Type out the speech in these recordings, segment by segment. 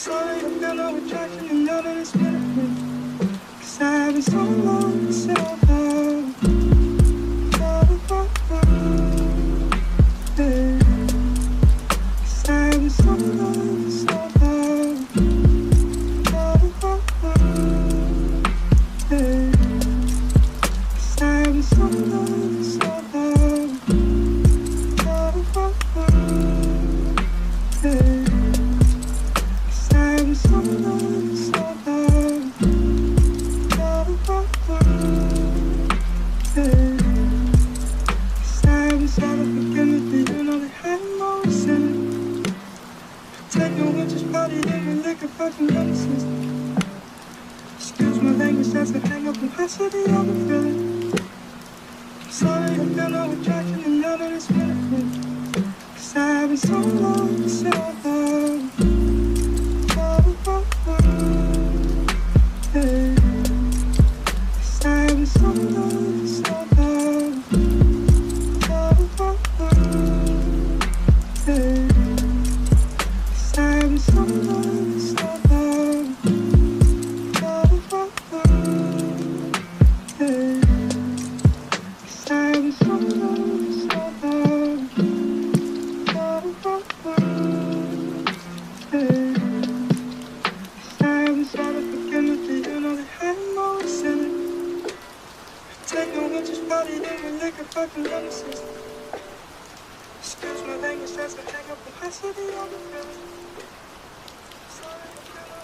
Sorry, I feel no attraction and none of this benefit. 'Cause I've been so long, so long. Yeah. 'Cause I've been so long, so long. Yeah. 'Cause I've been so long, so long. Yeah. 'Cause I've been so long, so long. Yeah. 'Cause I've been so beginning to you know they had no sin. Take your winter's body in with liquor fucking nemesis. Excuse my language, that's a hang up and pass it the other feeling. Sorry, I feel no attraction and none of this benefit. 'Cause I've been so long, so long. Yeah. 'Cause I've been so long, so long. Yeah. 'Cause I've been so long, so long. Yeah. 'Cause I've been so long, so long. Yeah. 'Cause I've been sort of beginning to you know they had no in it. Take no winter's body in with liquor fucking nemesis. Excuse my language, that's a hang up and pass it the other feeling. Sorry, I feel no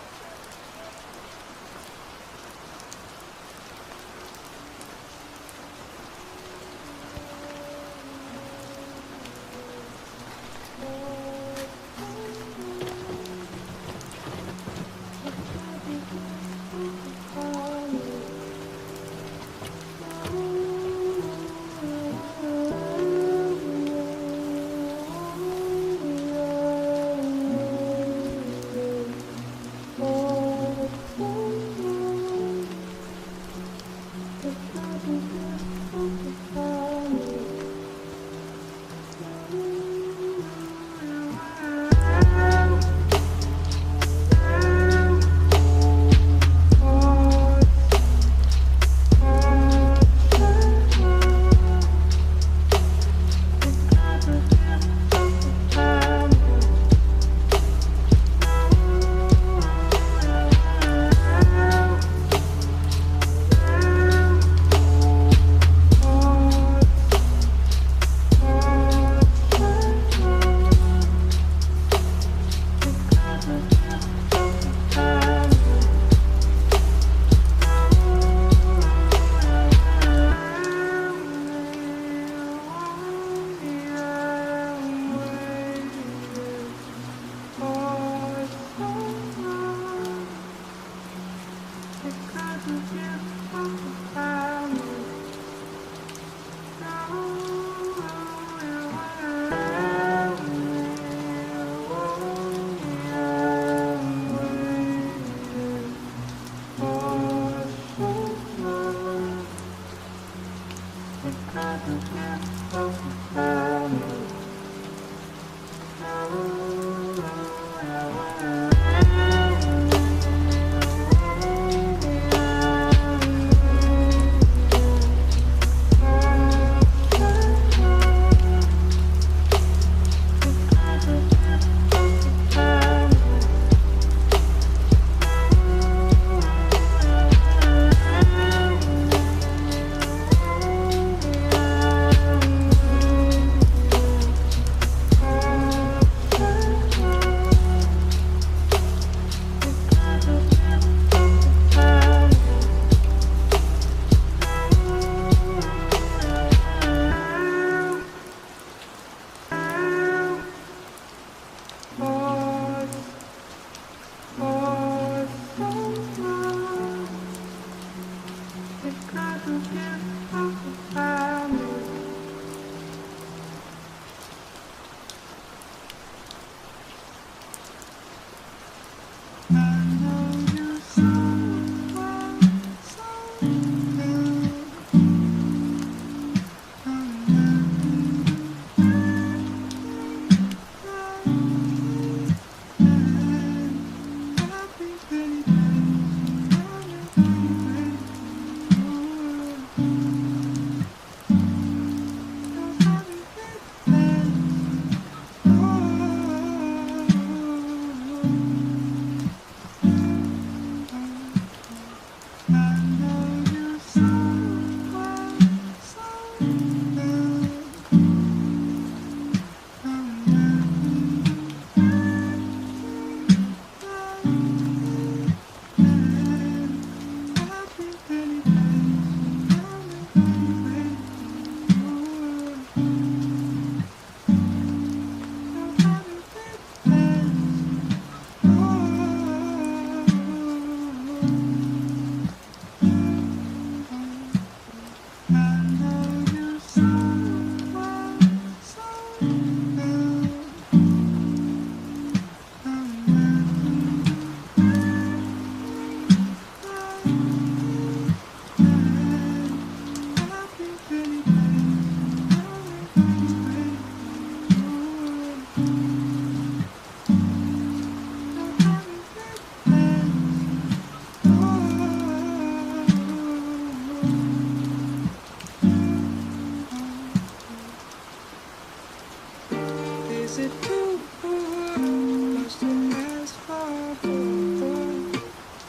it too much to ask for?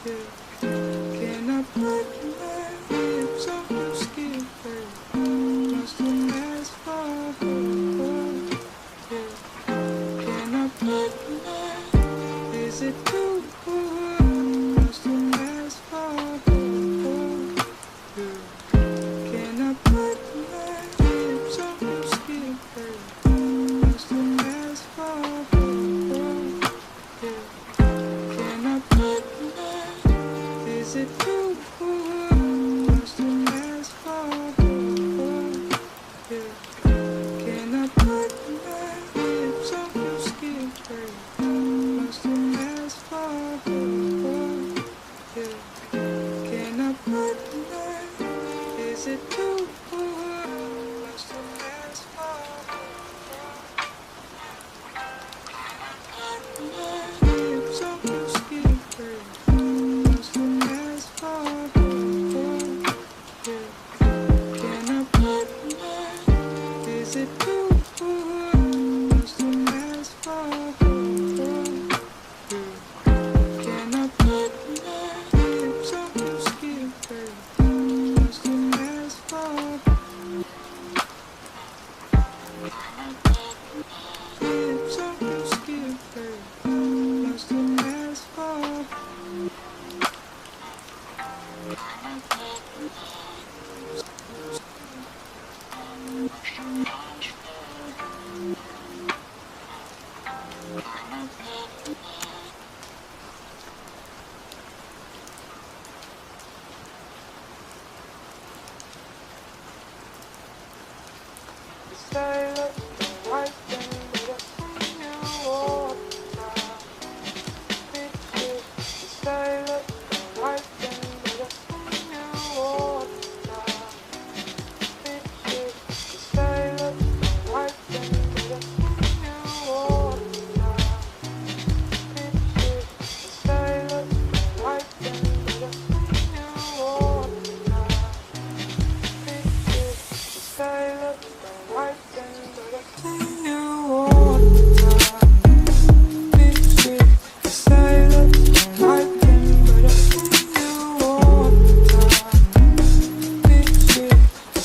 Yeah. Can I put my lips on your skin? Much to ask for? Yeah. Can I put my? Is it too much to ask for? Yeah. Can I put my lips on your skin? Much to ask for? Yeah. Can I put my? Is it too much to ask for? Yeah. Can I put my lips on your skin? Much to ask for? Yeah. Can I put my? Is it too much to ask for? Lips on your skin, much to ask for? Yeah. Can I put my? Is it too much to ask for? Yeah. Can I put my lips on your skin, much to ask for? Lips on your skin, much to ask for? Say that's the right thing, but I see you all the time. Say that's the right thing, but I see you all the time. Say that's the right thing, but I see you all the time. Say that's the right thing, but I see you all the time. Say that's the right thing, but I see you all the time.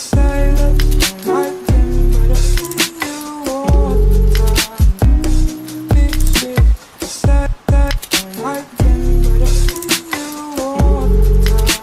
Say that's the right thing, but I see you all the time. Say that's the right thing, but I see you all the time.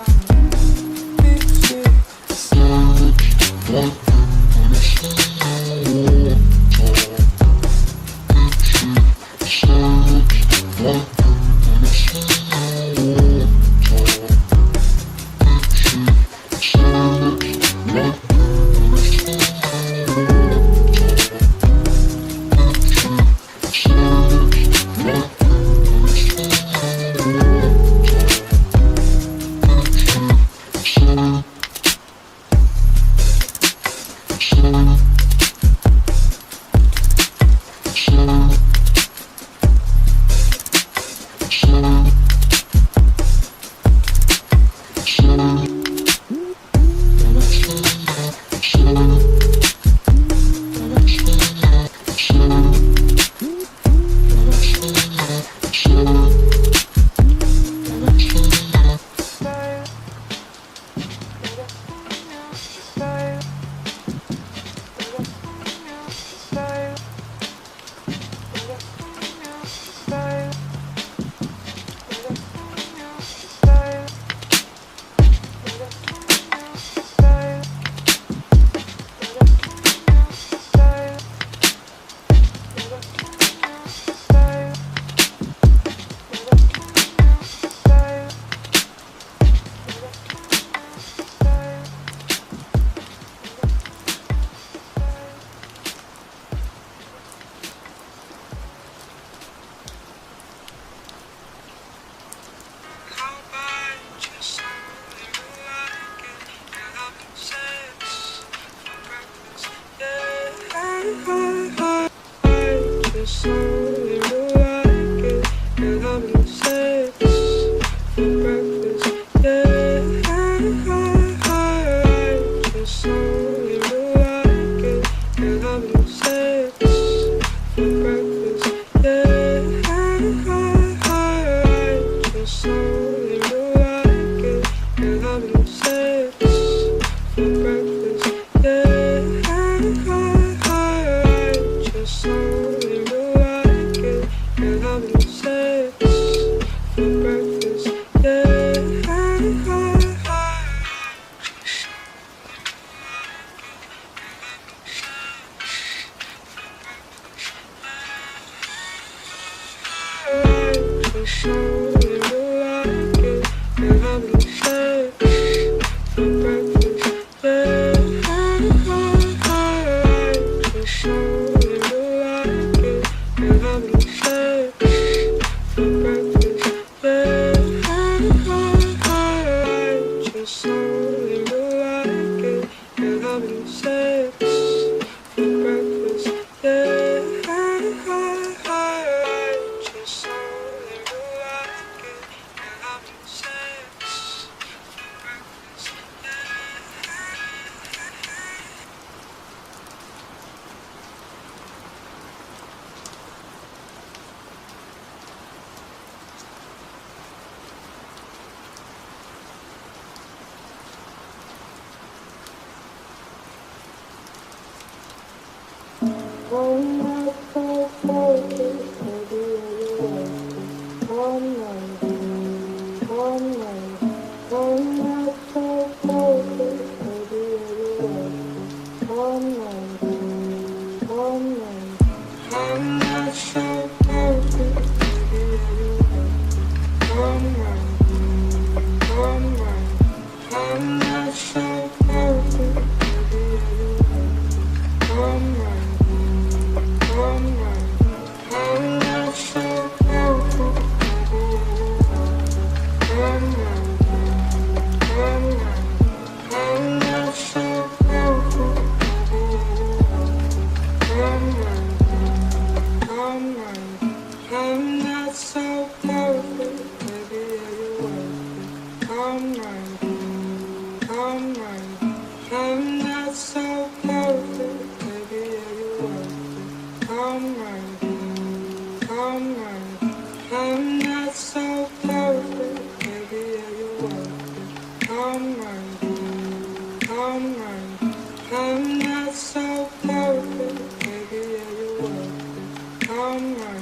Say that's the right thing, but I see you all the time. Sex for breakfast. I'm